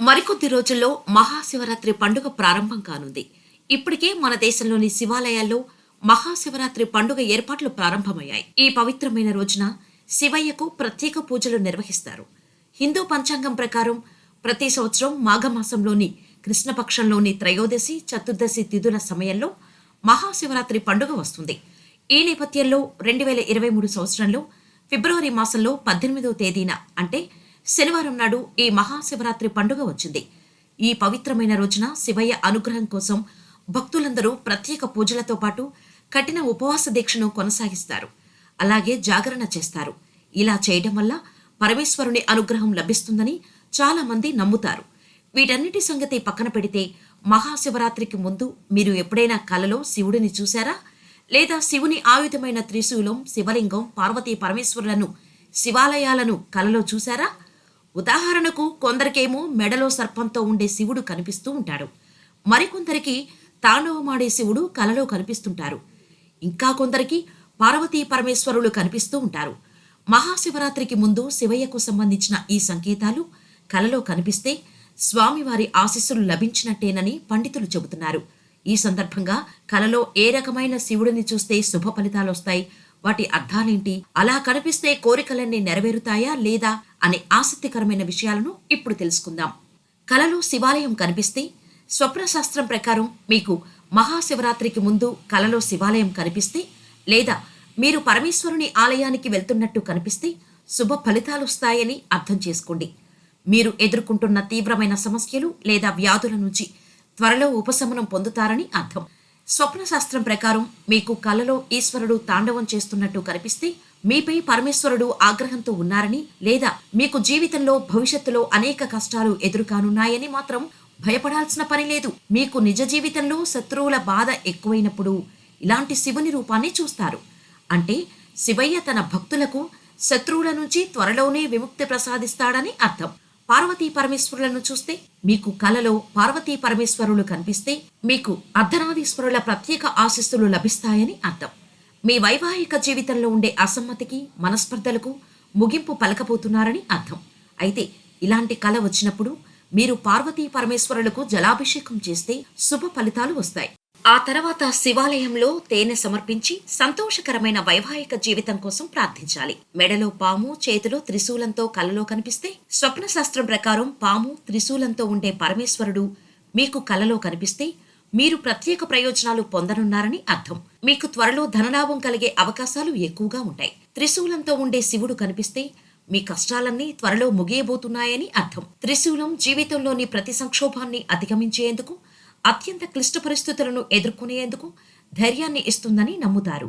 మరికొద్ది రోజుల్లో మహాశివరాత్రి పండుగ ప్రారంభం కానుంది. ఇప్పటికే మన దేశంలోని శివాలయాల్లో మహాశివరాత్రి పండుగ ఏర్పాట్లు ప్రారంభమయ్యాయి. ఈ పవిత్రమైన రోజున శివయ్యకు ప్రత్యేక పూజలు నిర్వహిస్తారు. హిందూ పంచాంగం ప్రకారం ప్రతి సంవత్సరం మాఘమాసంలోని కృష్ణపక్షంలోని త్రయోదశి, చతుర్దశి తిథుల సమయంలో మహాశివరాత్రి పండుగ వస్తుంది. ఈ నేపథ్యంలో 2023 సంవత్సరంలో ఫిబ్రవరి మాసంలో 18వ తేదీన అంటే శనివారం నాడు ఈ మహాశివరాత్రి పండుగ వచ్చింది. ఈ పవిత్రమైన రోజున శివయ్య అనుగ్రహం కోసం భక్తులందరూ ప్రత్యేక పూజలతో పాటు కఠిన ఉపవాస దీక్షను కొనసాగిస్తారు. అలాగే జాగరణ చేస్తారు. ఇలా చేయడం వల్ల పరమేశ్వరుని అనుగ్రహం లభిస్తుందని చాలా మంది నమ్ముతారు. వీటన్నిటి సంగతి పక్కన పెడితే మహాశివరాత్రికి ముందు మీరు ఎప్పుడైనా కలలో శివుడిని చూశారా? లేదా శివుని ఆయుధమైన త్రిశూలం, శివలింగం, పార్వతీ పరమేశ్వరులను, శివాలయాలను కలలో చూశారా? ఉదాహరణకు కొందరికేమో మెడలో సర్పంతో ఉండే శివుడు కనిపిస్తూ ఉంటాడు. మరికొందరికి తాండవమాడే శివుడు కలలో కనిపిస్తుంటారు. ఇంకా కొందరికి పార్వతీ పరమేశ్వరులు కనిపిస్తూ ఉంటారు. మహాశివరాత్రికి ముందు శివయ్యకు సంబంధించిన ఈ సంకేతాలు కలలో కనిపిస్తే స్వామివారి ఆశీస్సులు లభించినట్టేనని పండితులు చెబుతున్నారు. ఈ సందర్భంగా కలలో ఏ రకమైన శివుడిని చూస్తే శుభ ఫలితాలొస్తాయి, వాటి అర్థాలేంటి, అలా కనిపిస్తే కోరికలన్నీ నెరవేరుతాయా లేదా అనే ఆసక్తికరమైన విషయాలను ఇప్పుడు తెలుసుకుందాం. కలలో శివాలయం కనిపిస్తే స్వప్న శాస్త్రం ప్రకారం మీకు మహాశివరాత్రికి ముందు కలలో శివాలయం కనిపిస్తే లేదా మీరు పరమేశ్వరుని ఆలయానికి వెళ్తున్నట్టు కనిపిస్తే శుభ ఫలితాలొస్తాయని అర్థం చేసుకోండి. మీరు ఎదుర్కొంటున్న తీవ్రమైన సమస్యలు లేదా వ్యాధుల నుంచి త్వరలో ఉపశమనం పొందుతారని అర్థం. స్వప్న శాస్త్రం ప్రకారం మీకు కలలో ఈశ్వరుడు తాండవం చేస్తున్నట్టు కనిపిస్తే మీపై పరమేశ్వరుడు ఆగ్రహంతో ఉన్నారని లేదా మీకు జీవితంలో భవిష్యత్తులో అనేక కష్టాలు ఎదురుకానున్నాయని మాత్రం భయపడాల్సిన పని లేదు. మీకు నిజ జీవితంలో శత్రువుల బాధ ఎక్కువైనప్పుడు ఇలాంటి శివుని రూపాన్ని చూస్తారు. అంటే శివయ్య తన భక్తులకు శత్రువుల నుంచి త్వరలోనే విముక్తి ప్రసాదిస్తాడని అర్థం. పార్వతీ పరమేశ్వరులను చూస్తే మీకు కలలో పార్వతీ పరమేశ్వరులు కనిపిస్తే మీకు అర్ధనారీశ్వరుల ప్రత్యేక ఆశీస్సులు లభిస్తాయని అర్థం. మీ వైవాహిక జీవితంలో ఉండే అసమ్మతికి, మనస్పర్ధలకు ముగింపు పలకబోతున్నారని అర్థం. అయితే ఇలాంటి కల వచ్చినప్పుడు మీరు పార్వతీ పరమేశ్వరులకు జలాభిషేకం చేస్తే శుభ ఫలితాలు వస్తాయి. ఆ తర్వాత శివాలయంలో తేనె సమర్పించి సంతోషకరమైన వైవాహిక జీవితం కోసం ప్రార్థించాలి. మెడలో పాము, చేతిలో త్రిశూలంతో కలలో కనిపిస్తే స్వప్న శాస్త్రం ప్రకారం పాము, త్రిశూలంతో ఉండే పరమేశ్వరుడు మీకు కలలో కనిపిస్తే మీరు ప్రత్యేక ప్రయోజనాలు పొందనున్నారని అర్థం. మీకు త్వరలో ధనలాభం కలిగే అవకాశాలు ఎక్కువగా ఉంటాయి. త్రిశూలంతో ఉండే శివుడు కనిపిస్తే మీ కష్టాలన్నీ త్వరలో ముగియబోతున్నాయని అర్థం. త్రిశూలం జీవితంలోని ప్రతి సంక్షోభాన్ని అధిగమించేందుకు, అత్యంత క్లిష్ట పరిస్థితులను ఎదుర్కొనేందుకు ధైర్యాన్ని ఇస్తుందని నమ్ముతారు.